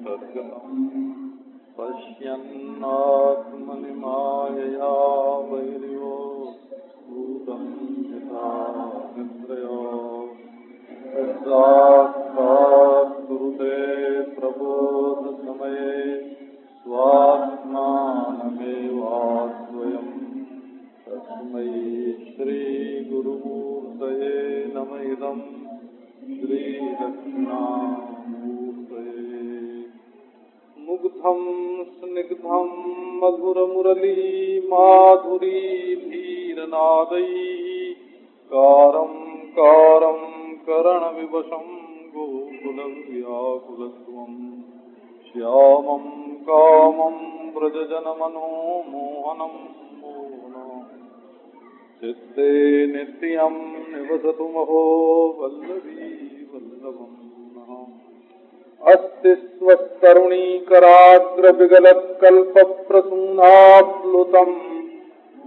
विसर्जनम् पश्यन्नात्मनि मायया वैर्यो भूतं यथा निद्रया तस्मात् कुरुते प्रबोधसमये स्वात्मानमेवास्वयम् तस्मै श्रीगुरुमूर्तये नमः इदं श्रीदक्षिणामूर्तये। मुग्धं स्निग्धं मधुरमुरली माधुरीधीरनादैः कारं कारं करणविवशं गोकुलव्याकुलत्वम् श्यामं कामं व्रजजनमनोमोहनं चित्ते नित्यं निवसतु महो वल्लभी वल्लभम् अस्ति स्वस्तरुणीकराग्रविगलत्कल्पप्रसूनाप्लुतम्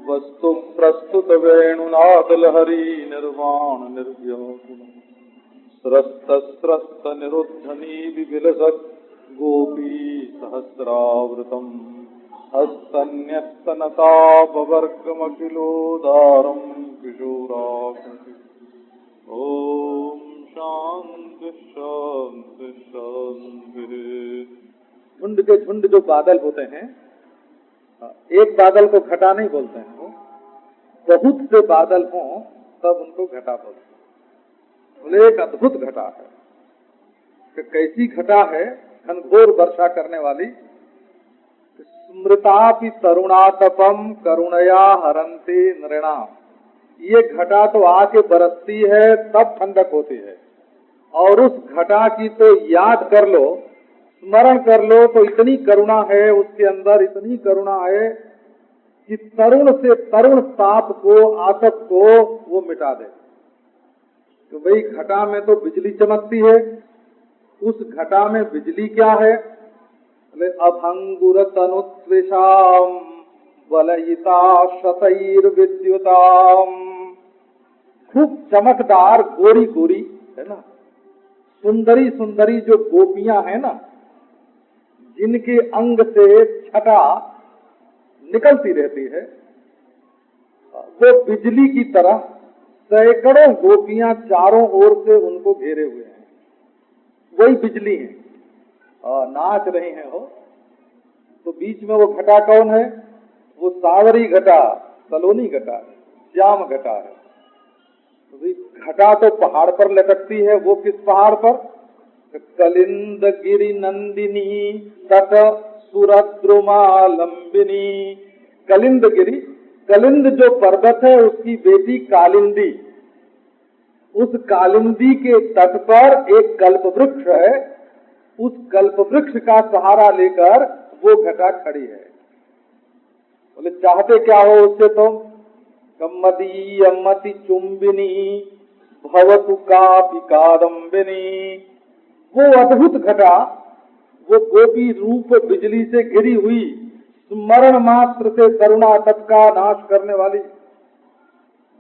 वस्तु प्रस्तुतवेणुनादलहरी निर्वाण निर्व्याकुलम् स्रस्तस्रस्तनिरुद्धनी विविलसत् गोपी सहस्रावृतम् हस्तन्यस्तनतापवर्गमखिलोदारं किशोराकृति। ॐ शांति शांति शांति। झुंड के झुंड जो बादल होते हैं, एक बादल को घटा नहीं बोलते हैं, वो बहुत से बादल हों तब उनको घटा बोलते हैं। बोले एक अद्भुत घटा है कि कैसी घटा है, घनघोर वर्षा करने वाली। स्मृतापि तरुणातपम करुणया हरन्ति नृणाम। ये घटा तो आके बरसती है तब ठंडक होती है, और उस घटा की तो याद कर लो, स्मरण कर लो तो इतनी करुणा है उसके अंदर, इतनी करुणा है कि तरुण से तरुण ताप को, आतप को वो मिटा दे। तो भाई घटा में तो बिजली चमकती है, उस घटा में बिजली क्या है? अभंगुर तनुत्विषाम वलयिता शतैर्विद्युताम। खूब चमकदार गोरी गोरी है ना, सुंदरी सुंदरी जो गोपियां हैं ना, जिनके अंग से छटा निकलती रहती है, वो बिजली की तरह सैकड़ों गोपियां चारों ओर से उनको घेरे हुए हैं। वही बिजली है और नाच रही हैं हो। तो बीच में वो घटा कौन है? वो सावरी घटा, सलोनी घटा, श्याम घटा है। तो घटा तो पहाड़ पर लटकती है। वो किस पहाड़ पर? कलिंद गिरि नंदिनी तट सुरद्रुमालंबिनी। कलिंद गिरि, कलिंद जो पर्वत है उसकी बेटी कालिंदी, उस कालिंदी के तट पर एक कल्प वृक्ष है। उस कल्प वृक्ष का सहारा लेकर वो घटा खड़ी है। बोले चाहते क्या हो उससे? तुम कम्मदीयमति चुंबिनी भवतु कापि कादम्बिनी। वो अद्भुत घटा, वो गोपी रूप बिजली से घिरी हुई, स्मरण मात्र से करुणा तप का नाश करने वाली,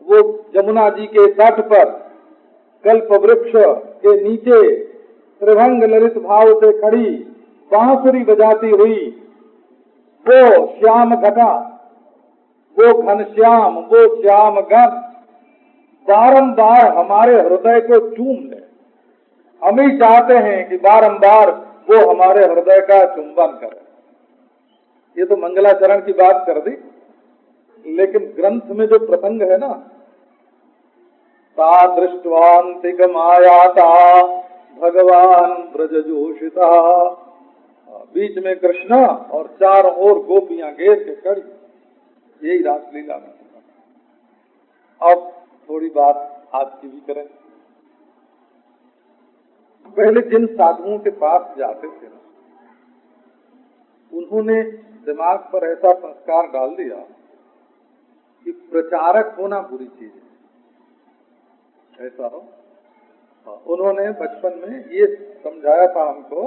वो जमुना जी के तट पर कल्प वृक्ष के नीचे त्रिभंग ललित भाव से खड़ी बांसुरी बजाती हुई वो श्याम घटा, वो घनश्याम, वो श्याम घन बारंबार हमारे हृदय को चूम ले। हम ही चाहते हैं कि बारंबार वो हमारे हृदय का चुंबन करे। ये तो मंगलाचरण की बात कर दी, लेकिन ग्रंथ में जो प्रसंग है ना, ता दृष्टवान्तिक मायाता भगवान ब्रजजोषिता। बीच में कृष्ण और चारों ओर गोपियां घेर के खड़ी। यही रासलीला में। अब थोड़ी बात आज की भी करें। पहले जिन साधुओं के पास जाते थे ना, उन्होंने दिमाग पर ऐसा संस्कार डाल दिया कि प्रचारक होना बुरी चीज है। ऐसा हो, उन्होंने बचपन में ये समझाया था हमको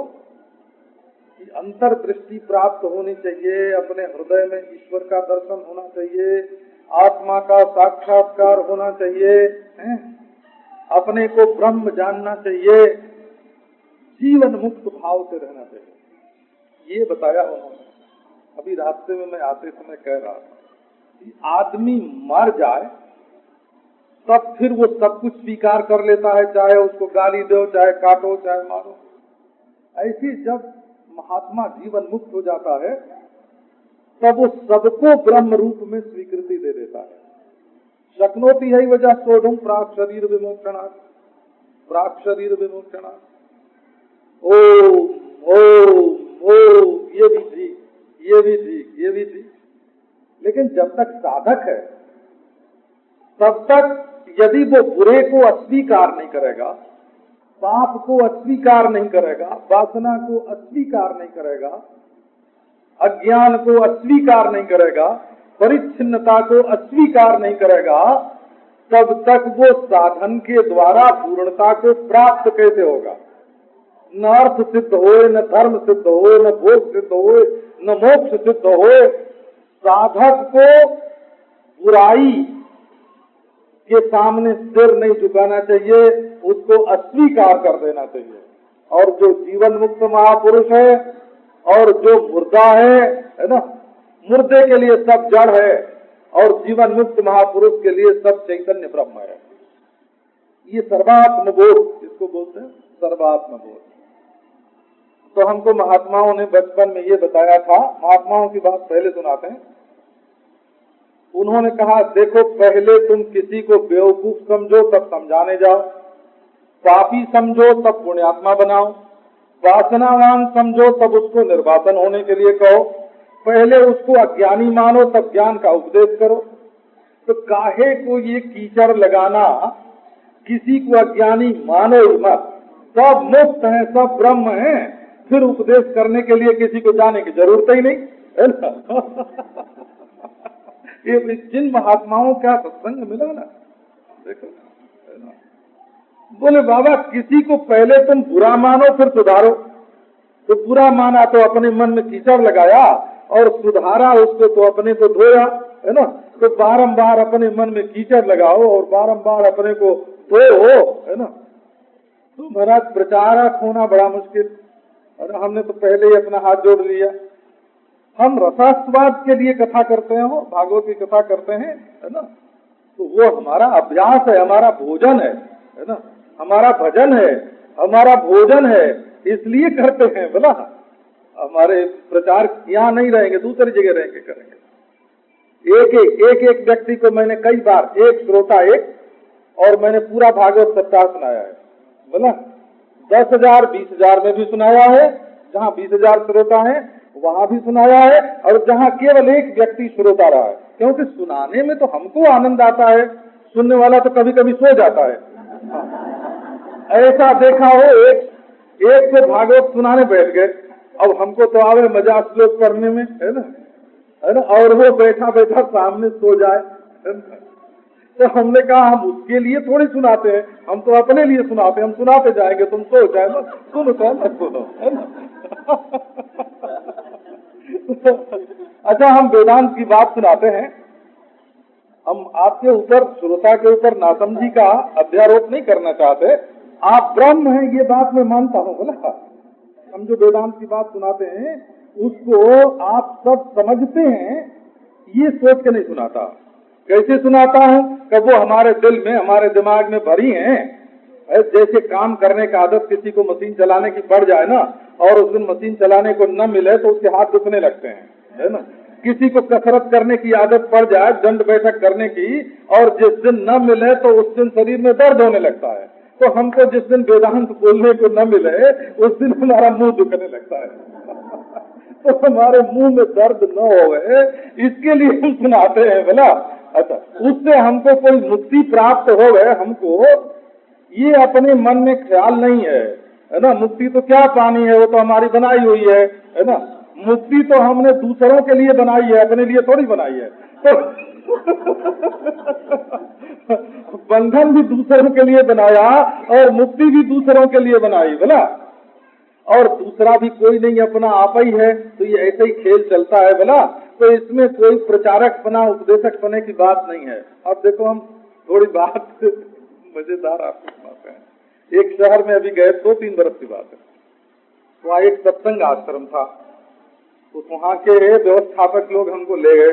कि अंतर्दृष्टि प्राप्त होनी चाहिए, अपने हृदय में ईश्वर का दर्शन होना चाहिए, आत्मा का साक्षात्कार होना चाहिए, अपने को ब्रह्म जानना चाहिए, जीवन मुक्त भाव से रहना चाहिए। ये बताया उन्होंने। अभी रास्ते में मैं आते समय कह रहा था कि आदमी मर जाए तब फिर वो सब कुछ स्वीकार कर लेता है, चाहे उसको गाली दो, चाहे काटो, चाहे मारो। ऐसे जब महात्मा जीवन मुक्त हो जाता है तब वो सबको ब्रह्म रूप में स्वीकृति दे देता है। शक्नोति है वजह सोढ़ुम प्राक शरीर विमोक्षणात्, प्राक शरीर विमोक्षणात्। ओम ओम ओम, ये भी ठीक, ये भी ठीक, ये भी ठीक। लेकिन जब तक साधक है तब तक यदि वो बुरे को अस्वीकार नहीं करेगा, पाप को अस्वीकार नहीं करेगा, वासना को अस्वीकार नहीं करेगा, अज्ञान को अस्वीकार नहीं करेगा, परिच्छिन्नता को अस्वीकार नहीं करेगा, तब तक वो साधन के द्वारा पूर्णता को प्राप्त कैसे होगा? न अर्थ सिद्ध होए, न धर्म सिद्ध होए, न भोग सिद्ध होए, न मोक्ष सिद्ध होए। साधक को बुराई के सामने सिर नहीं झुकाना चाहिए, उसको अस्वीकार कर देना चाहिए। और जो जीवन मुक्त महापुरुष है और जो मुर्दा है ना, मुर्दे के लिए सब जड़ है और जीवन मुक्त महापुरुष के लिए सब चैतन्य ब्रह्म है। ये सर्वात्म बोध इसको बोलते हैं, सर्वात्म बोध। तो हमको महात्माओं ने बचपन में ये बताया था, महात्माओं की बात पहले सुनाते हैं। उन्होंने कहा देखो, पहले तुम किसी को बेवकूफ समझो तब समझाने जाओ, पापी समझो तब पुण्यात्मा बनाओ, वासनावान समझो तब उसको निर्वासन होने के लिए कहो, पहले उसको अज्ञानी मानो तब ज्ञान का उपदेश करो। तो काहे को ये कीचड़ लगाना, किसी को अज्ञानी मानो ही मत, सब मुक्त है, सब ब्रह्म है, फिर उपदेश करने के लिए किसी को जाने की जरूरत ही नहीं है ना। ये जिन महात्माओं का सत्संग मिला ना, देखो ना, बोले बाबा किसी को पहले तुम बुरा मानो फिर सुधारो। तो बुरा माना तो अपने मन में कीचड़ लगाया और सुधारा उसको तो अपने को धोया, है ना। तो बारंबार अपने मन में कीचड़ लगाओ और बारंबार अपने को धो, है ना। तो महाराज प्रचारक होना बड़ा मुश्किल, और हमने तो पहले ही अपना हाथ जोड़ लिया। हम रसास्वाद के लिए कथा करते हैं, भागवत की कथा करते हैं, है ना। तो वो हमारा अभ्यास है, हमारा भोजन है ना, हमारा भजन है, हमारा भोजन है, इसलिए करते हैं। बोला हमारे प्रचार यहाँ नहीं रहेंगे, दूसरी जगह रहेंगे, करेंगे। एक व्यक्ति को मैंने कई बार, एक श्रोता एक, और मैंने पूरा भागवत सप्ताह सुनाया है। बोला 10,000 20,000 में भी सुनाया है, जहाँ 20,000 श्रोता है वहां भी सुनाया है, और जहाँ केवल एक व्यक्ति श्रोता रहा है। क्योंकि सुनाने में तो हमको आनंद आता है, सुनने वाला तो कभी कभी सो जाता है। ऐसा देखा हो, एक को भागवत सुनाने बैठ गए, अब हमको तो आवे मजा श्लोक करने में, है ना, और वो बैठा बैठा सामने सो जाए, है ना? तो हमने कहा हम उसके लिए थोड़ी सुनाते हैं, हम तो अपने लिए सुनाते हैं, हम सुनाते जाएंगे, तुम सो चाहे ना सुनो, चाहे ना सुनो, है ना। अच्छा, हम वेदांत की बात सुनाते हैं। हम आपके ऊपर, श्रोता के ऊपर नासमझी का अध्यारोप नहीं करना चाहते, आप ब्रह्म हैं ये बात मैं मानता हूँ। बोला हम जो वेदांत की बात सुनाते हैं उसको आप सब समझते हैं, ये सोच के नहीं सुनाता। कैसे सुनाता हूँ कि वो हमारे दिल में, हमारे दिमाग में भरी हैं। जैसे काम करने का आदत किसी को मशीन चलाने की पड़ जाए ना, और उस दिन मशीन चलाने को न मिले तो उसके हाथ दुखने लगते हैं, है ना। किसी को कसरत करने की आदत पड़ जाए, दंड बैठक करने की, और जिस दिन न मिले तो उस दिन शरीर में दर्द होने लगता है। तो हमको जिस दिन वेदांत बोलने को न मिले उस दिन हमारा मुंह दुखने लगता है। तो हमारे मुंह में दर्द न हो, इसके लिए हम सुनाते हैं। बोला अच्छा, उससे हमको कोई मुक्ति प्राप्त हो गए, हमको ये अपने मन में ख्याल नहीं है ना। मुक्ति तो क्या पानी है, वो तो हमारी बनाई हुई है ना। मुक्ति तो हमने दूसरों के लिए बनाई है, अपने लिए थोड़ी बनाई है। तो बंधन भी दूसरों के लिए बनाया और मुक्ति भी दूसरों के लिए बनाई। बोला और दूसरा भी कोई नहीं, अपना आप ही है। तो ये ऐसे ही खेल चलता है। बोला तो इसमें कोई प्रचारक बना, उपदेशक बने की बात नहीं है। अब देखो हम थोड़ी बात मजेदार आपको सुनाते हैं। एक शहर में अभी गए, 2-3 बरस की बात है। वहाँ एक सत्संग आश्रम था, तो वहाँ के व्यवस्थापक लोग हमको ले गए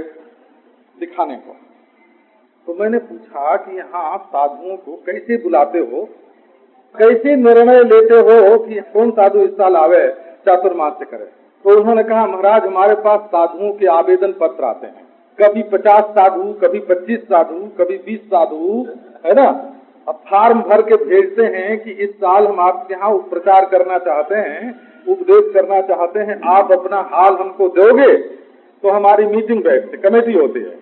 दिखाने को। तो मैंने पूछा कि यहाँ साधुओं को कैसे बुलाते हो, कैसे निर्णय लेते हो कि कौन साधु इस साल आवे चातुर्मास्य करे। तो उन्होंने कहा, महाराज हमारे पास साधुओं के आवेदन पत्र आते हैं, कभी 50 साधु, कभी 25 साधु, कभी 20 साधु, है ना। अब फार्म भर के भेजते हैं कि इस साल हम आपके यहाँ प्रचार करना चाहते हैं, उपदेश करना चाहते हैं, आप अपना हाल हमको दोगे तो हमारी मीटिंग बैठती, कमेटी होती है।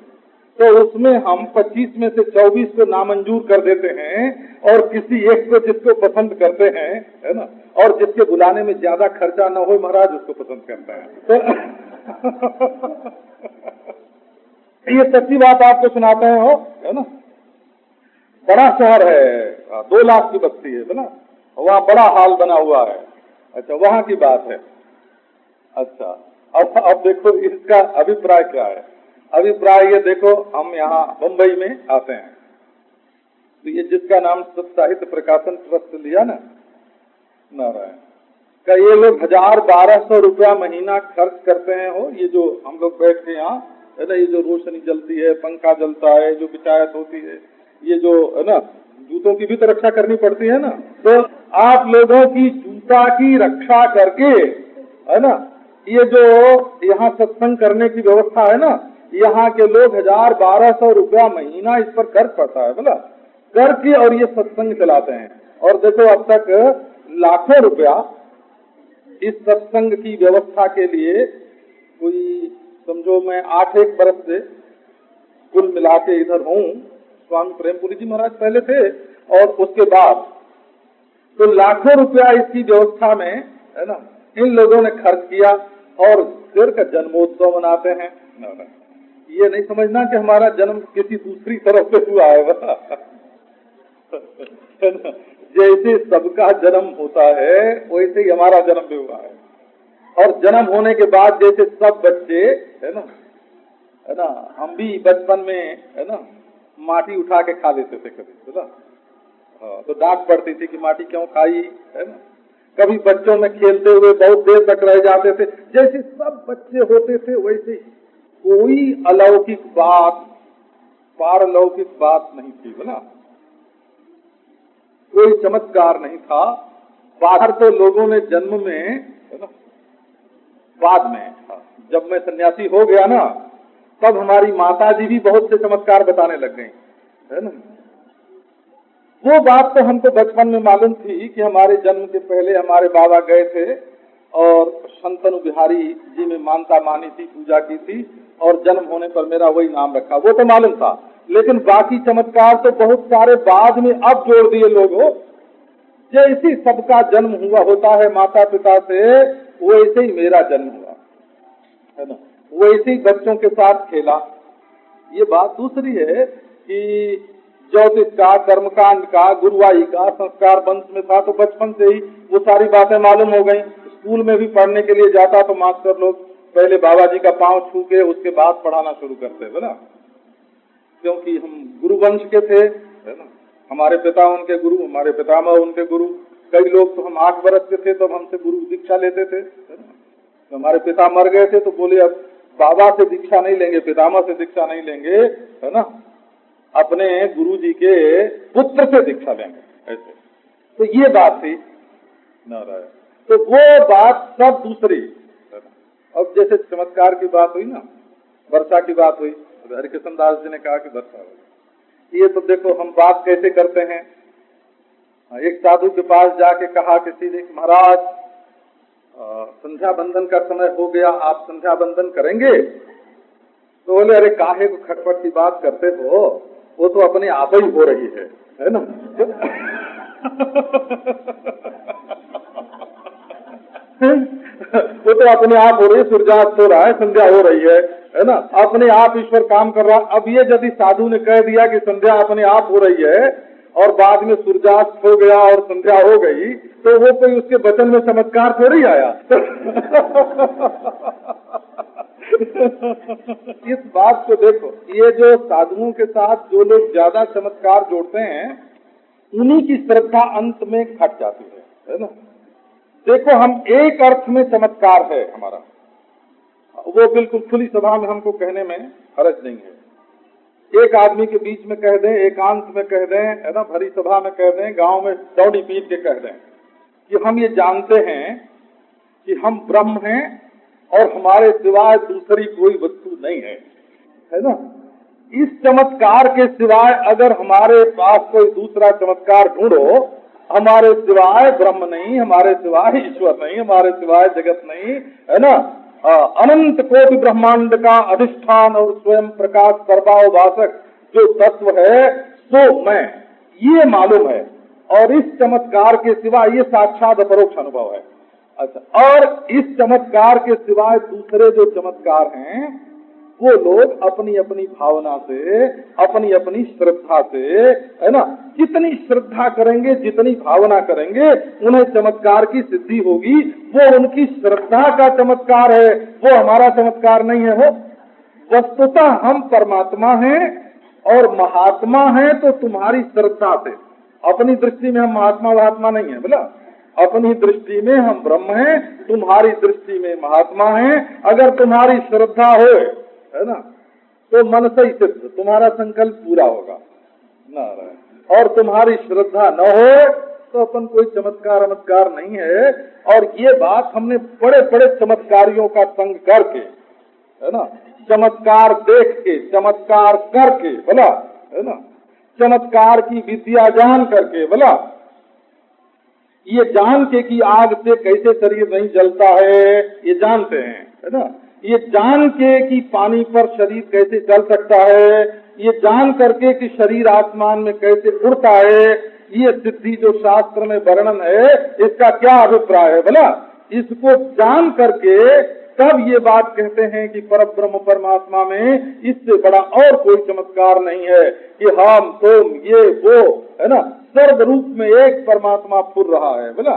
तो उसमें हम 25 में से 24 को नामंजूर कर देते हैं और किसी एक को जिसको पसंद करते हैं, है ना, और जिसके बुलाने में ज्यादा खर्चा न हो महाराज उसको पसंद करता है। तो ये सच्ची बात आपको सुनाते हैं, हो, है ना। बड़ा शहर है, 2 लाख की बस्ती है ना, वहाँ बड़ा हाल बना हुआ है। अच्छा, वहाँ की बात है। अच्छा, अब देखो इसका अभिप्राय क्या है। अभिप्राय ये देखो, हम यहाँ मुंबई में आते हैं तो ये जिसका नाम सत साहित्य प्रकाशन ट्रस्ट लिया ना, नारायण का, ये लोग 1000-1200 रुपया महीना खर्च करते हैं। हो, ये जो हम लोग बैठ के यहाँ है ना, ये जो रोशनी जलती है, पंखा जलता है, जो बिचायत होती है, ये जो है ना, जूतों की भी तो रक्षा करनी पड़ती है ना। तो आप लोगों की जूता की रक्षा करके, है ना, ये जो यहाँ सत्संग करने की व्यवस्था है ना, यहाँ के लोग 1000-1200 रुपया महीना इस पर खर्च पड़ता है बोला, करके और ये सत्संग चलाते हैं। और देखो अब तक लाखों रुपया इस सत्संग की व्यवस्था के लिए, कोई समझो मैं 8-1 बरस से कुल मिला के इधर हूँ। स्वामी प्रेमपुरी जी महाराज पहले थे और उसके बाद तो लाखों रुपया इसकी व्यवस्था में, है ना, इन लोगों ने खर्च किया और फिर का जन्मोत्सव मनाते हैं। ये नहीं समझना कि हमारा जन्म किसी दूसरी तरफ से हुआ है। जैसे सबका जन्म होता है वैसे ही हमारा जन्म भी हुआ है। और जन्म होने के बाद जैसे सब बच्चे, है ना, हम भी बचपन में, है ना, माटी उठा के खा लेते थे कभी, है ना। तो डांट पड़ती थी कि माटी क्यों खाई, है ना। कभी बच्चों में खेलते हुए बहुत देर तक रह जाते थे। जैसे सब बच्चे होते थे वैसे ही, कोई अलौकिक बात, पारलौकिक बात नहीं थी, है ना, कोई चमत्कार नहीं था। बाहर तो लोगों ने जन्म में, है ना, बाद में जब मैं सन्यासी हो गया ना, तब हमारी माता जी भी बहुत से चमत्कार बताने लग गई, है ना। वो बात तो हमको बचपन में मालूम थी कि हमारे जन्म के पहले हमारे बाबा गए थे और शंतनु बिहारी जी में मानता मानी थी, पूजा की थी, और जन्म होने पर मेरा वही नाम रखा, वो तो मालूम था। लेकिन बाकी चमत्कार तो बहुत सारे बाद में अब जोड़ दिए लोगों। जैसे सबका जन्म हुआ होता है माता पिता से, वैसे ही मेरा जन्म हुआ, है ना, वैसे ही बच्चों के साथ खेला। ये बात दूसरी है कि ज्योतिष का, कर्मकांड का, गुरुवाई का संस्कार वंश में था तो बचपन से ही वो सारी बातें मालूम हो गई। स्कूल में भी पढ़ने के लिए जाता तो मास्टर लोग पहले बाबा जी का पांव छू के उसके बाद पढ़ाना शुरू करते, है ना, क्योंकि हम गुरुवंश के थे, है ना। हमारे पिता उनके गुरु, हमारे पितामह उनके गुरु। कई लोग तो हम 8 वर्ष के थे तब हमसे गुरु दीक्षा लेते थे, है ना। तो हमारे पिता मर गए थे तो बोले अब बाबा से दीक्षा नहीं लेंगे, पितामह से दीक्षा नहीं लेंगे, है ना, अपने गुरु जी के पुत्र से दीक्षा लेंगे, ऐसे। तो ये बात थी, नारायण। तो वो बात सब दूसरी। अब जैसे चमत्कार की बात हुई ना, वर्षा की बात हुई, हरिकृष्ण दास जी ने कहा कि वर्षा हुई। ये तो देखो हम बात कैसे करते हैं। एक साधु के पास जाके कहा किसी ने, महाराज संध्या बंदन का समय हो गया, आप संध्या बंदन करेंगे? तो बोले अरे काहे को खटपट की बात करते हो, वो तो अपने आप ही हो रही है ना। वो तो अपने आप हो रही है, सूर्यास्त हो रहा है, संध्या हो रही है ना, अपने आप ईश्वर काम कर रहा। अब ये यदि साधु ने कह दिया कि संध्या अपने आप हो रही है और बाद में सूर्यास्त हो गया और संध्या हो गई, तो वो कोई उसके वचन में चमत्कार थोड़ी आया। इस बात को देखो, ये जो साधुओं के साथ जो लोग ज्यादा चमत्कार जोड़ते हैं, उन्हीं की श्रद्धा अंत में घट जाती है ना। देखो हम एक अर्थ में चमत्कार है हमारा, वो बिल्कुल खुली सभा में हमको कहने में हर्ज नहीं है। एक आदमी के बीच में कह दें, एकांत में कह दें, है ना, भरी सभा में कह दें, गांव में दौड़ी पीट के कह दें कि हम ये जानते हैं कि हम ब्रह्म हैं और हमारे सिवाय दूसरी कोई वस्तु नहीं है ना। इस चमत्कार के सिवाय अगर हमारे पास कोई दूसरा चमत्कार ढूंढो, हमारे सिवाय ब्रह्म नहीं, हमारे सिवाय ईश्वर नहीं, हमारे सिवाय जगत नहीं, है ना, अनंत कोटि ब्रह्मांड का अधिष्ठान और स्वयं प्रकाश सर्वाभाषक जो तत्व है सो मैं, ये मालूम है। और इस चमत्कार के सिवाय, ये साक्षात अपरोक्ष अनुभव है। अच्छा, और इस चमत्कार के सिवाय दूसरे जो चमत्कार हैं वो लोग अपनी अपनी भावना से, अपनी अपनी श्रद्धा से, है ना, जितनी श्रद्धा करेंगे, जितनी भावना करेंगे, उन्हें चमत्कार की सिद्धि होगी। वो उनकी श्रद्धा का चमत्कार है, वो हमारा चमत्कार नहीं है। वो वस्तुतः हम परमात्मा हैं और महात्मा हैं तो तुम्हारी श्रद्धा से। अपनी दृष्टि में हम महात्मा नहीं है, बोला, अपनी दृष्टि में हम ब्रह्म हैं, तुम्हारी दृष्टि में महात्मा हैं। अगर तुम्हारी श्रद्धा हो, है ना, तो मन से ही सिद्ध, तुम्हारा संकल्प पूरा होगा ना। और तुम्हारी श्रद्धा न हो तो अपन कोई चमत्कार नहीं है। और ये बात हमने बड़े बड़े चमत्कारियों का संग करके, है ना, चमत्कार देख के, चमत्कार करके, बोला, है ना, चमत्कार की विद्या जान करके, बोला, ये जान के कि आग से कैसे शरीर नहीं जलता है, ये जानते हैं, है ना, ये जान के कि पानी पर शरीर कैसे चल सकता है, ये जान करके कि शरीर आसमान में कैसे उड़ता है, ये सिद्धि जो शास्त्र में वर्णन है, इसका क्या अभिप्राय है, बोला, इसको जान करके तब ये बात कहते हैं कि परब्रह्म परमात्मा में इससे बड़ा और कोई चमत्कार नहीं है कि हम तुम ये वो, है ना, सर्व रूप में एक परमात्मा फुर रहा है, बोला।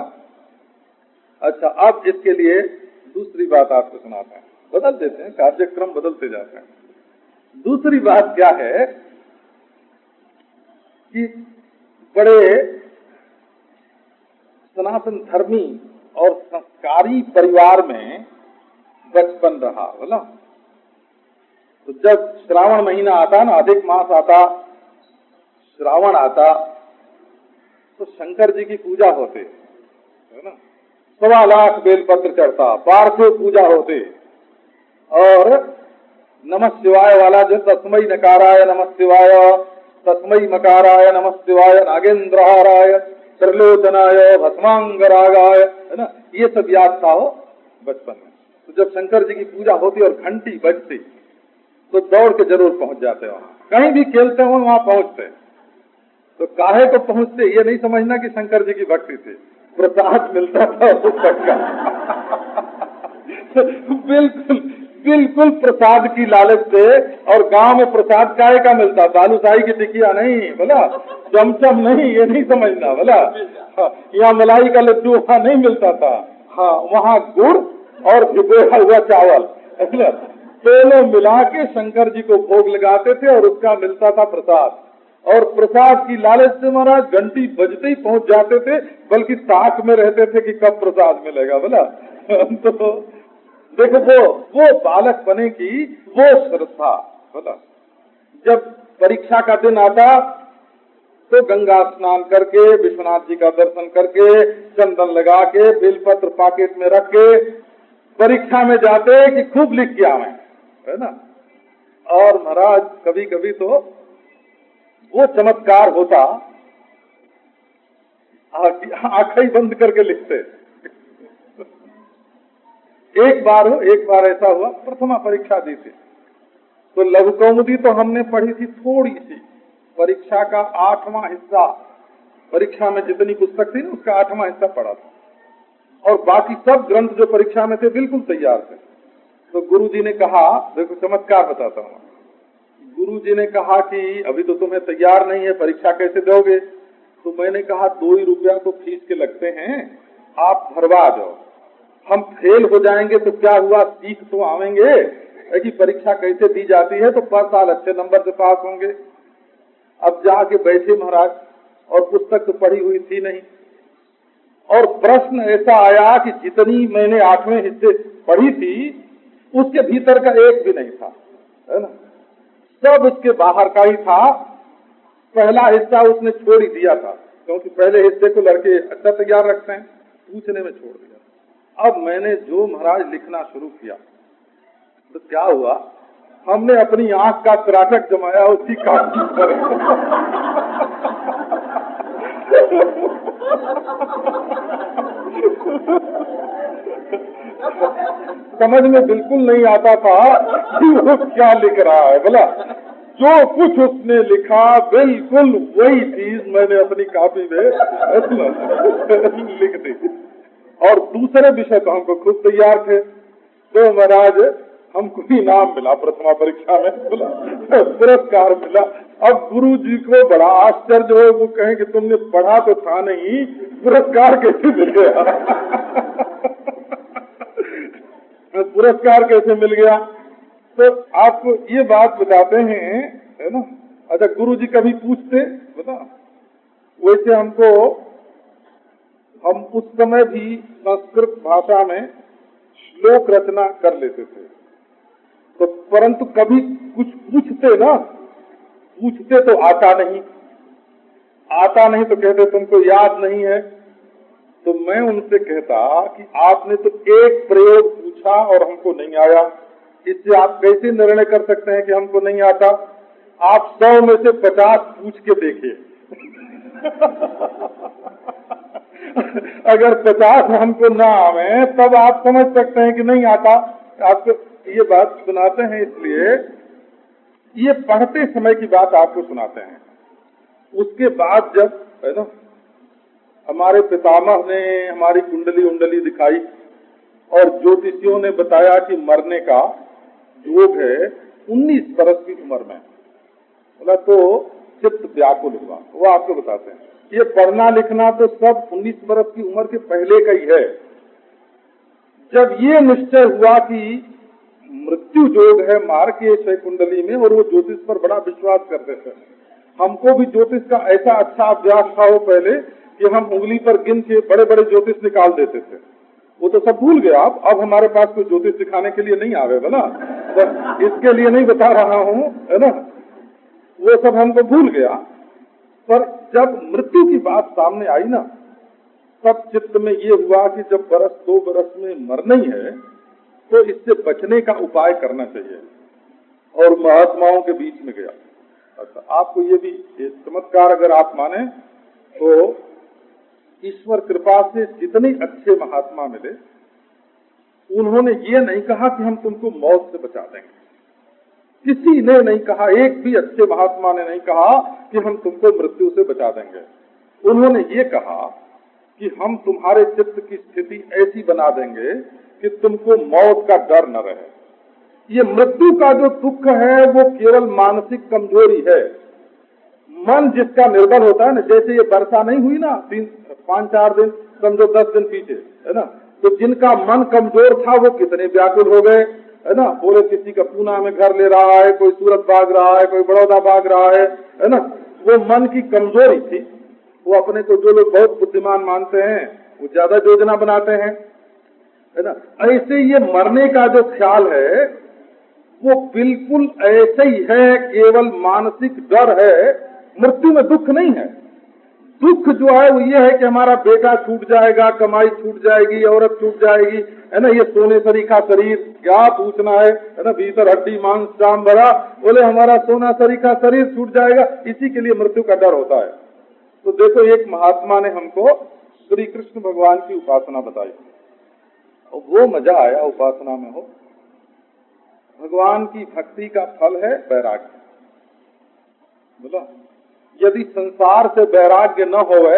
अच्छा, अब इसके लिए दूसरी बात आपको सुनाते हैं, बदल देते हैं, कार्यक्रम बदलते जाते हैं। दूसरी बात क्या है कि बड़े सनातन धर्मी और संस्कारी परिवार में बचपन रहा, बोला। तो जब श्रावण महीना आता ना, अधिक मास आता, श्रावण आता, तो शंकर जी की पूजा होते, है ना, 1.25 लाख बेलपत्र चढ़ता, पार्थिव पूजा होते। और नमः शिवाय वाला जो तस्मै नकाराय नमः शिवाय, तस्मै मकाराय नमः शिवाय, नागेंद्रहाराय त्रिलोचनाय भस्मांगरागाय, है ना, ये सब याद था हो बचपन में। तो जब शंकर जी की पूजा होती और घंटी बजती तो दौड़ के जरूर पहुंच जाते वहां, कहीं भी खेलते हो वहां पहुंचते। तो काहे को पहुंचते, ये नहीं समझना कि शंकर जी की भक्ति थी, प्रसाद मिलता था उस का बिल्कुल बिल्कुल प्रसाद की लालच से। और गांव में प्रसाद काहे का मिलता, बालूशाही की टिकिया नहीं, बोला, चमचम नहीं, ये नहीं समझना, बोला, यहाँ मलाई का लड्डू वहाँ नहीं मिलता था, हाँ, वहाँ गुड़ और भिगोया हुआ चावल, दोनों मिला के शंकर जी को भोग लगाते थे और उसका मिलता था प्रसाद। और प्रसाद की लालच से महाराज घंटी बजते ही पहुंच जाते थे, बल्कि ताक में रहते थे कि कब प्रसाद मिलेगा, बोला। तो देखो वो बालक बने की वो श्रद्धा, बोला। जब परीक्षा का दिन आता तो गंगा स्नान करके, विश्वनाथ जी का दर्शन करके, चंदन लगा के, बेलपत्र पॉकेट में रख के परीक्षा में जाते कि खूब लिख के आवे, है ना। और महाराज कभी कभी तो वो चमत्कार होता, आंखें बंद करके लिखते। एक बार ऐसा हुआ, प्रथमा परीक्षा दी थी तो लघु कौमुदी तो हमने पढ़ी थी थोड़ी सी, परीक्षा का 8वां हिस्सा, परीक्षा में जितनी पुस्तक थी ना उसका 8वां हिस्सा पढ़ा था, और बाकी सब ग्रंथ जो परीक्षा में थे बिल्कुल तैयार थे। तो गुरुजी ने कहा, देखो चमत्कार बताता हूँ, गुरुजी ने कहा कि अभी तो तुम्हें तैयार नहीं है, परीक्षा कैसे दोगे? तो मैंने कहा 2 ही रुपया तो फीस के लगते हैं, आप भरवा दो, हम फेल हो जाएंगे तो क्या हुआ, सीख तो आवेंगे कि परीक्षा कैसे दी जाती है, तो पर साल अच्छे नंबर से पास होंगे। अब जाके बैठे महाराज, और पुस्तक तो पढ़ी हुई थी नहीं, और प्रश्न ऐसा आया कि जितनी मैंने 8वें हिस्से पढ़ी थी उसके भीतर का एक भी नहीं था, है ना, सब उसके बाहर का ही था। पहला हिस्सा उसने छोड़ ही दिया था, क्योंकि पहले हिस्से को लड़के अच्छा तैयार रखते हैं, पूछने में छोड़ दिया। अब मैंने जो महाराज लिखना शुरू किया तो क्या हुआ, हमने अपनी आंख का त्राटक जमाया उसी कागज पर। समझ में बिल्कुल नहीं आता था कि वो क्या लिख रहा है। बोला जो कुछ उसने लिखा बिल्कुल वही चीज मैंने अपनी कॉपी में लिख दी। और दूसरे विषय तो हमको खुद तैयार थे, तो महाराज हमको इनाम मिला प्रथमा परीक्षा में, बोला पुरस्कार मिला। अब गुरु जी को बड़ा आश्चर्य हो, वो कहें कि तुमने पढ़ा तो था नहीं, पुरस्कार कैसे मिल गया? पुरस्कार कैसे मिल गया? तो आपको ये बात बताते हैं, है ना। अच्छा, गुरु जी कभी पूछते, बता वैसे हमको, हम उस समय भी संस्कृत भाषा में श्लोक रचना कर लेते थे, तो परंतु कभी कुछ पूछते ना, पूछते तो आता नहीं तो कहते तुमको याद नहीं है। तो मैं उनसे कहता कि आपने तो एक प्रयोग पूछा और हमको नहीं आया, इससे आप कैसे निर्णय कर सकते हैं कि हमको नहीं आता? आप 100 में से 50 पूछ के देखिए। अगर 50 हमको ना आवे तब आप समझ सकते हैं कि नहीं आता। आपको ये बात सुनाते हैं, इसलिए ये पढ़ते समय की बात आपको सुनाते हैं। उसके बाद जब, है ना, हमारे पितामह ने हमारी कुंडली उंडली दिखाई और ज्योतिषियों ने बताया कि मरने का योग है 19 बरस की उम्र में, बोला तो चित्त व्याकुल हुआ। वो आपको बताते हैं, ये पढ़ना लिखना तो सब 19 बरस की उम्र के पहले का ही है। जब ये निश्चय हुआ कि मृत्यु योग है मार के छह कुंडली में, और वो ज्योतिष पर बड़ा विश्वास करते थे। हमको भी ज्योतिष का ऐसा अच्छा अभ्यास था वो पहले कि हम उंगली पर गिन के बड़े बड़े ज्योतिष निकाल देते थे। वो तो सब भूल गया। अब हमारे पास कोई ज्योतिष दिखाने के लिए नहीं आवे, बोला तो इसके लिए नहीं बता रहा हूँ, है ना, वो सब हमको भूल गया। पर जब मृत्यु की बात सामने आई ना, तब चित्त में ये हुआ कि जब बरस 2 बरस में मरना ही है तो इससे बचने का उपाय करना चाहिए, और महात्माओं के बीच में गया। अच्छा, आपको ये भी चमत्कार अगर आप माने तो ईश्वर कृपा से जितने अच्छे महात्मा मिले, उन्होंने ये नहीं कहा कि हम तुमको मौत से बचा देंगे। किसी ने नहीं कहा, एक भी अच्छे महात्मा ने नहीं कहा कि हम तुमको मृत्यु से बचा देंगे। उन्होंने ये कहा कि हम तुम्हारे चित्त की स्थिति ऐसी बना देंगे कि तुमको मौत का डर न रहे। ये मृत्यु का जो दुख है वो केवल मानसिक कमजोरी है। मन जिसका निर्बल होता है ना, जैसे ये वर्षा नहीं हुई ना 5-4 दिन, समझो 10 दिन पीछे, है ना, तो जिनका मन कमजोर था वो कितने व्याकुल हो गए, है ना। बोले किसी का पूना में घर ले रहा है, कोई सूरत भाग रहा है, कोई बड़ौदा भाग रहा है ना। वो मन की कमजोरी थी। वो अपने को जो लोग बहुत बुद्धिमान मानते हैं वो ज्यादा योजना बनाते हैं, है ना। ऐसे ये मरने का जो ख्याल है वो बिल्कुल ऐसे ही है, केवल मानसिक डर है। मृत्यु में दुख नहीं है। दुख जो है वो ये है कि हमारा बेटा छूट जाएगा, कमाई छूट जाएगी, औरत छूट जाएगी, है ना। ये सोने सरी का शरीर, क्या पूछना है ना, भीतर हड्डी मांस जाम भरा, बोले हमारा सोना सरी का शरीर छूट जाएगा, इसी के लिए मृत्यु का डर होता है। तो देखो, एक महात्मा ने हमको श्री कृष्ण भगवान की उपासना बताई, और वो मजा आया उपासना में। हो, भगवान की भक्ति का फल है वैराग्य। बोला यदि संसार से वैराग्य न होवे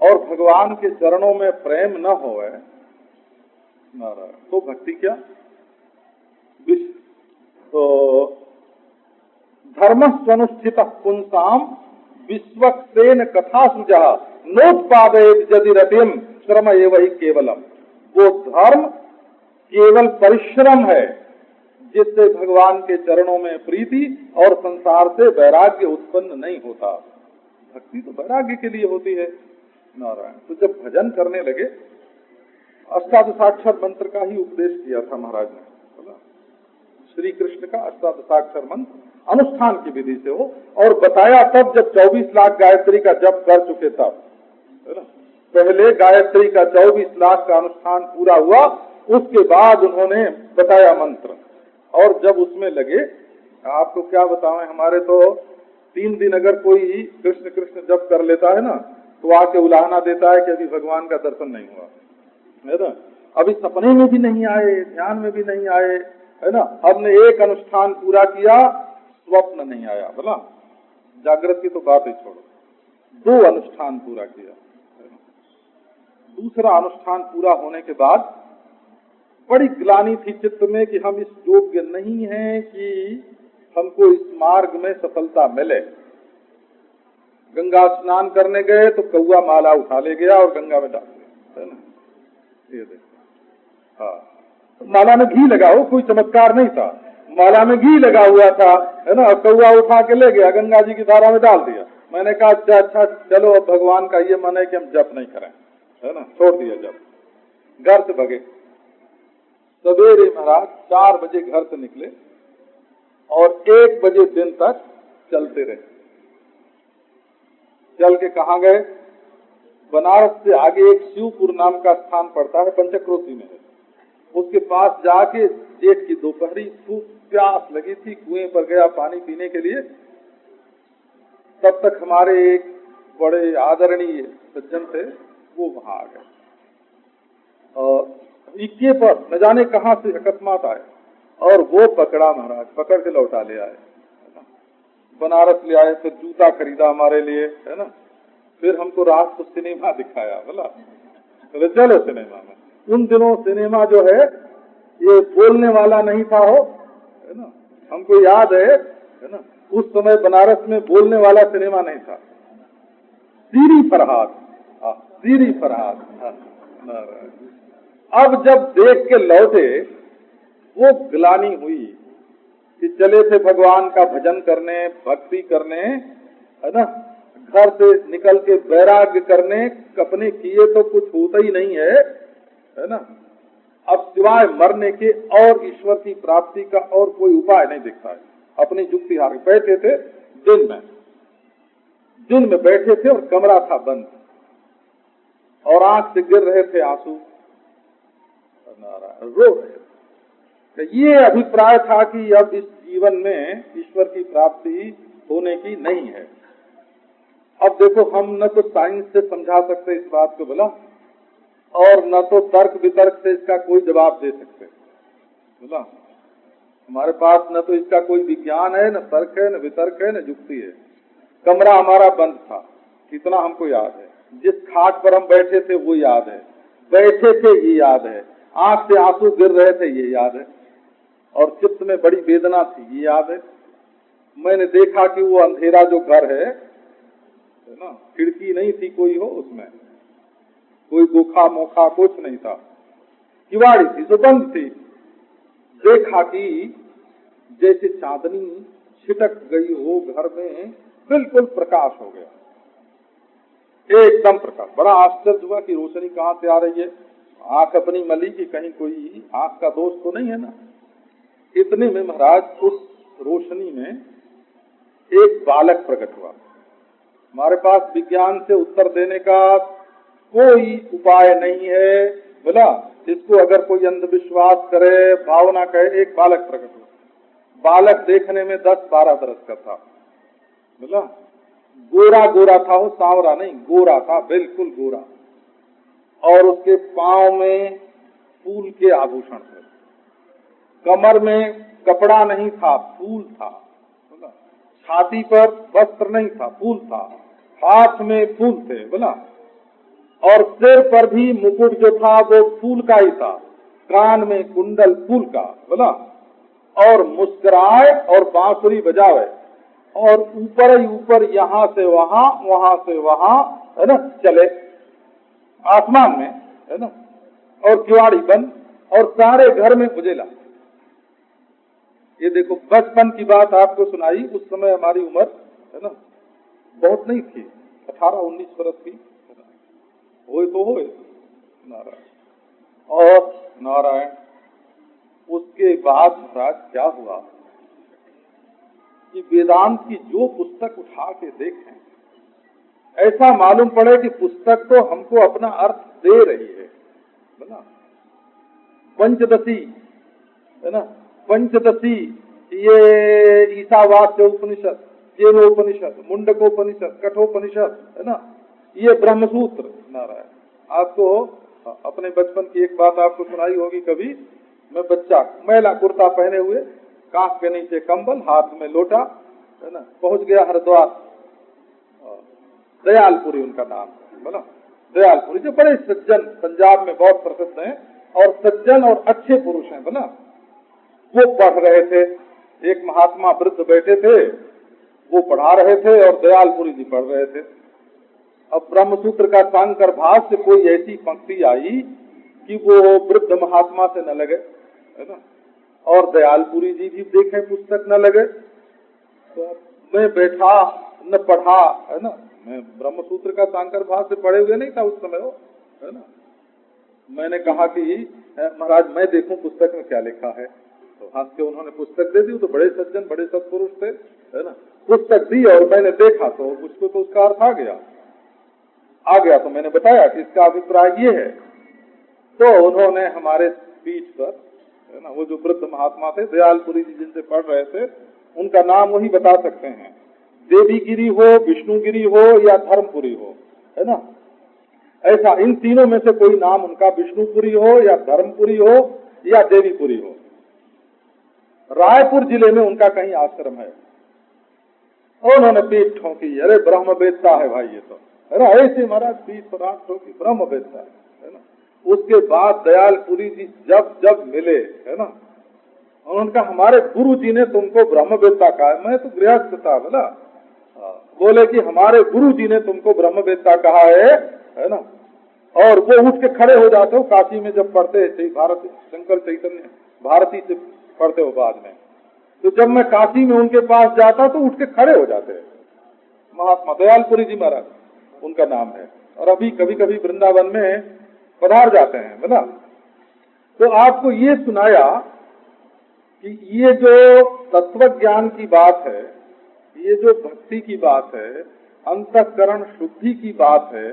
और भगवान के चरणों में प्रेम न होवे तो भक्ति क्या? तो धर्म स्वनुष्ठित पुंसाम विश्वक्सेन कथा सुजा नोत्पादयेत यदि रतिम श्रम एवं केवलम। वो धर्म केवल परिश्रम है जिससे भगवान के चरणों में प्रीति और संसार से वैराग्य उत्पन्न नहीं होता। भक्ति तो वैराग्य के लिए होती है। नारायण। तो जब भजन करने लगे अष्टादशाक्षर मंत्र का ही उपदेश किया था महाराज ने, है ना। श्री कृष्ण का अष्टादशाक्षर मंत्र अनुष्ठान की विधि से हो, और बताया तब जब 24 लाख गायत्री का जप कर चुके तब, है ना। पहले गायत्री का 24 लाख का अनुष्ठान पूरा हुआ, उसके बाद उन्होंने बताया मंत्र। और जब उसमें लगे, आपको क्या बताएं, हमारे तो 3 दिन अगर कोई कृष्ण कृष्ण जप कर लेता है ना, तो आके उलाहना देता है कि अभी भगवान का दर्शन नहीं हुआ, है ना। अभी सपने में भी नहीं आए, ध्यान में भी नहीं आए, है ना। हमने एक अनुष्ठान पूरा किया, स्वप्न नहीं आया, बोला जागृत की तो बात ही छोड़ो, 2 अनुष्ठान पूरा किया। दूसरा अनुष्ठान पूरा होने के बाद बड़ी ग्लानि थी चित्त में कि हम इस योग्य नहीं हैं कि हमको इस मार्ग में सफलता मिले। गंगा स्नान करने गए तो कौआ माला उठा ले गया और गंगा में डाल दिया, है ना। ये देखो, हाँ, माला में घी लगा हो, कोई चमत्कार नहीं था, माला में घी लगा हुआ था, है ना। कौआ उठा के ले गया, गंगा जी की धारा में डाल दिया। मैंने कहा अच्छा चलो, अब भगवान का ये मन है कि हम जप नहीं करें, है ना, छोड़ दिया जप। घर से भगे, सवेरे महाराज 4 बजे घर से निकले और 1 बजे दिन तक चलते रहे। चल के कहाँ गए, बनारस से आगे एक शिवपुर नाम का स्थान पड़ता है, पंचक्रोशी में है। उसके पास जाके जेठ की दोपहरी खूब प्यास लगी थी, कुएं पर गया पानी पीने के लिए। तब तक हमारे एक बड़े आदरणीय सज्जन थे, वो वहां आ गए और इक्के पर न जाने कहां से अकस्मात आए और वो पकड़ा महाराज, पकड़ के लौटा ले आए, बनारस ले आए। फिर जूता खरीदा हमारे लिए, है ना। फिर हमको रात को सिनेमा दिखाया, बोला चलो सिनेमा में। उन दिनों सिनेमा जो है ये बोलने वाला नहीं था हो, है ना, हमको याद है ना। उस समय बनारस में बोलने वाला सिनेमा नहीं था। सीरी फरहाद, सीरी फरहाद। अब जब देख के लौटे, वो ग्लानि हुई कि चले थे भगवान का भजन करने, भक्ति करने, है ना, घर से निकल के वैराग्य करने, अपने किए तो कुछ होता ही नहीं है ना। अब सिवाय मरने के और ईश्वर की प्राप्ति का और कोई उपाय नहीं दिखता है। अपनी जुक्ति हार बैठे थे, दिन में बैठे थे और कमरा था बंद और आंख से गिर रहे थे आंसू, रो रहे थे। ये अभिप्राय था कि अब इस जीवन में ईश्वर की प्राप्ति होने की नहीं है। अब देखो, हम न तो साइंस से समझा सकते इस बात को बोला, और न तो तर्क वितर्क से इसका कोई जवाब दे सकते, बोला। हमारे पास न तो इसका कोई विज्ञान है, न तर्क है, न वितर्क है, न युक्ति है। कमरा हमारा बंद था, इतना हमको याद है। जिस खाट पर हम बैठे थे वो याद है, बैठे थे ये याद है, आंख से आंसू गिर रहे थे ये याद है, और चित्त में बड़ी वेदना थी ये याद है। मैंने देखा कि वो अंधेरा जो घर है ना, खिड़की नहीं थी कोई हो उसमें, कोई गोखा मोखा कुछ नहीं था, किवाड़ी थी जो बंद थी। देखा कि जैसे चांदनी छिटक गई हो घर में, बिल्कुल प्रकाश हो गया, एकदम प्रकाश। बड़ा आश्चर्य हुआ कि रोशनी कहाँ से आ रही है। आंख अपनी मली की कहीं कोई आंख का दोष तो नहीं है ना। इतने में महाराज उस रोशनी में एक बालक प्रकट हुआ। हमारे पास विज्ञान से उत्तर देने का कोई उपाय नहीं है, बोला। इसको अगर कोई अंधविश्वास करे, भावना कहे, एक बालक प्रकट हुआ। बालक देखने में 10-12 बरस का था, बोला। गोरा गोरा था, वो सांवरा नहीं, गोरा था, बिल्कुल गोरा। और उसके पांव में फूल के आभूषण थे, कमर में कपड़ा नहीं था, फूल था, बोला। छाती पर वस्त्र नहीं था, फूल था, हाथ में फूल थे, बोला। और सिर पर भी मुकुट जो था वो फूल का ही था, कान में कुंडल फूल का, बोला। और मुस्कुराए और बांसुरी बजावे, और ऊपर ही ऊपर, यहाँ से वहां, वहां से वहां, है ना, चले आसमान में, है ना। और किवाड़ी बंद, और सारे घर में उजेला। ये देखो, बचपन की बात आपको सुनाई। उस समय हमारी उम्र, है ना, बहुत नहीं थी, 18-19 वर्ष की, हो तो हो नारायण। और नारायण उसके बाद महाराज क्या हुआ कि वेदांत की जो पुस्तक उठा के देखें, ऐसा मालूम पड़े कि पुस्तक तो हमको अपना अर्थ दे रही है ना। पंचदशी है ना, पंचदशी ये ईशावास्य उपनिषद, केनोपनिषद, मुंडकोपनिषद, कठोपनिषद है ना, ये ब्रह्मसूत्र। नारायण आपको अपने बचपन की एक बात आपको सुनाई होगी कभी। मैं बच्चा मैला कुर्ता पहने हुए, कांख के नीचे कंबल, हाथ में लोटा है ना, पहुंच गया हरिद्वार। दयालपुरी उनका नाम है बोला, दयालपुरी जो बड़े सज्जन पंजाब में बहुत प्रसिद्ध हैं और सज्जन और अच्छे पुरुष हैं बोला। वो पढ़ रहे थे, एक महात्मा वृद्ध बैठे थे, वो पढ़ा रहे थे और दयालपुरी जी पढ़ रहे थे। अब ब्रह्मसूत्र का शांकर भाष्य कोई ऐसी पंक्ति आई कि वो वृद्ध महात्मा से न लगे है ना, और दयालपुरी जी भी देखें पुस्तक न लगे। तो मैं बैठा न पढ़ा है ना, मैं ब्रह्मसूत्र का शांकर भाष्य पढ़े हुए नहीं था उस समय हो है ना। मैंने कहा कि महाराज मैं देखूं पुस्तक में क्या लिखा है। तो हंस के उन्होंने पुस्तक दे दी। तो बड़े सज्जन बड़े सत्पुरुष थे है ना, पुस्तक दी और मैंने देखा तो मुझको तो उसका अर्थ आ गया। तो मैंने बताया कि इसका अभिप्राय ये है। तो उन्होंने हमारे पीठ पर है ना, वो जो वृद्ध महात्मा थे दयालपुरी जी जिनसे पढ़ रहे थे, उनका नाम वही बता सकते हैं, देवीगिरी हो, विष्णुगिरी हो या धर्मपुरी हो है ना। ऐसा इन तीनों में से कोई नाम उनका विष्णुपुरी हो या धर्मपुरी हो या देवीपुरी हो। रायपुर जिले में उनका कहीं आश्रम है। उन्होंने पीठ ठोकी, अरे ब्रह्मवेत्ता है भाई ये तो है ना, ऐसे महाराज पीठ पर आंख ठोकी, ब्रह्मवेत्ता है ना। उसके बाद दयालपुरी जी जब मिले है ना, उन्होंने कहा हमारे गुरु जी ने तुमको ब्रह्मवेत्ता कहा है। मैं तो गृहस्थ था बोला। बोले कि हमारे गुरु जी ने तुमको ब्रह्मवेत्ता कहा है ना। और वो उठ के खड़े हो जाते हो, काशी में जब पढ़ते थे भारत शंकर चैतन्य भारती से पढ़ते हो बाद में, तो जब मैं काशी में उनके पास जाता तो उठ के खड़े हो जाते हैं। महात्मा दयालपुरी जी महाराज उनका नाम है, और अभी कभी कभी वृंदावन में पधार जाते हैं बोला। तो आपको ये सुनाया कि ये जो तत्व ज्ञान की बात है, ये जो भक्ति की बात है, अंतःकरण शुद्धि की बात है,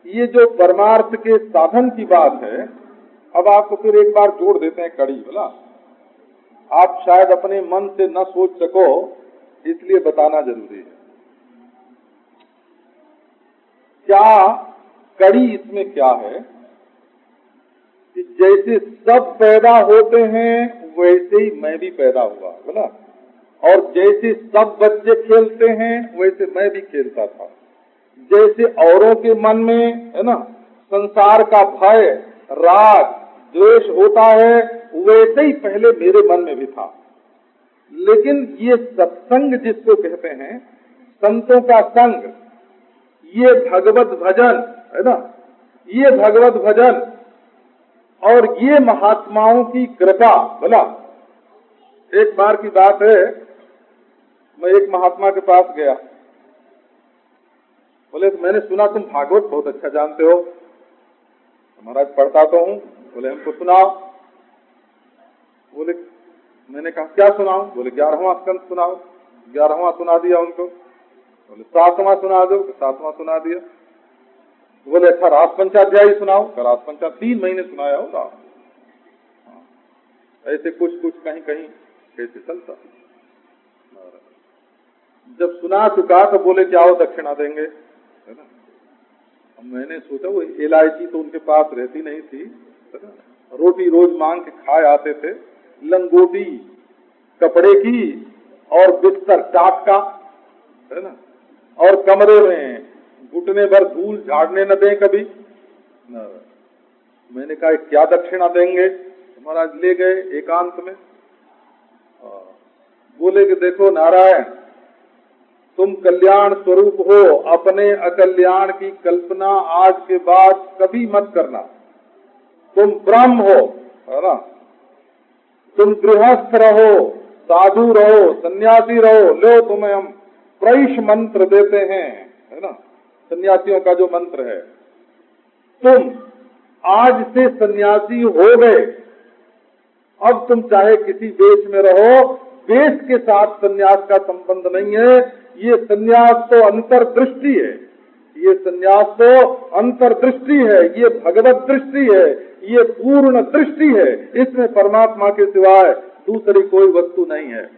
ये जो परमार्थ के साधन की बात है। अब आपको फिर एक बार जोड़ देते हैं कड़ी बोला। आप शायद अपने मन से न सोच सको, इसलिए बताना जरूरी है। क्या कड़ी इसमें क्या है कि जैसे सब पैदा होते हैं वैसे ही मैं भी पैदा हुआ बोला, और जैसे सब बच्चे खेलते हैं वैसे मैं भी खेलता था। जैसे औरों के मन में है ना संसार का भय, राग, द्वेष होता है, वैसे ही पहले मेरे मन में भी था। लेकिन ये सत्संग जिसको कहते हैं, संतों का संग, ये भगवत भजन है ना, ये भगवत भजन और ये महात्माओं की कृपा बोला। एक बार की बात है, मैं एक महात्मा के पास गया। बोले तो मैंने सुना तुम भागवत बहुत अच्छा जानते हो। महाराज पढ़ता तो हूँ। बोले हमको सुनाओ। बोले मैंने कहा क्या सुनाऊं? बोले 11वां स्कंद सुनाओ। 11वां सुना दिया उनको। बोले 7वां सुना दो। 7वां सुना दिया। बोले अच्छा रास पंचाध्यायी सुनाओ। रास पंचा 3 महीने सुनाया होगा। ऐसे कुछ कुछ कहीं कहीं कैसे चलता। जब सुना चुका तो बोले क्या हो दक्षिणा देंगे है ना। मैंने सोचा वो इलायची तो उनके पास रहती नहीं थी है ना, रोटी रोज मांग के खाए आते थे, लंगोटी कपड़े की और बिस्तर टाट का है ना, और कमरे में घुटने भर धूल झाड़ने न दें कभी न। मैंने कहा क्या दक्षिणा देंगे? महाराज ले गए एकांत में। बोले कि देखो नारायण, तुम कल्याण स्वरूप हो, अपने अकल्याण की कल्पना आज के बाद कभी मत करना। तुम ब्रह्म हो है ना, तुम गृहस्थ रहो, साधु रहो, सन्यासी रहो, लो तुम्हें हम प्रैष मंत्र देते हैं है ना, सन्यासियों का जो मंत्र है। तुम आज से सन्यासी हो गए, अब तुम चाहे किसी देश में रहो, देश के साथ सन्यास का संबंध नहीं है। ये सन्यास तो अंतर्दृष्टि है, ये सन्यास तो अंतर्दृष्टि है, ये भगवत दृष्टि है, ये पूर्ण दृष्टि है। इसमें परमात्मा के सिवाय दूसरी कोई वस्तु नहीं है।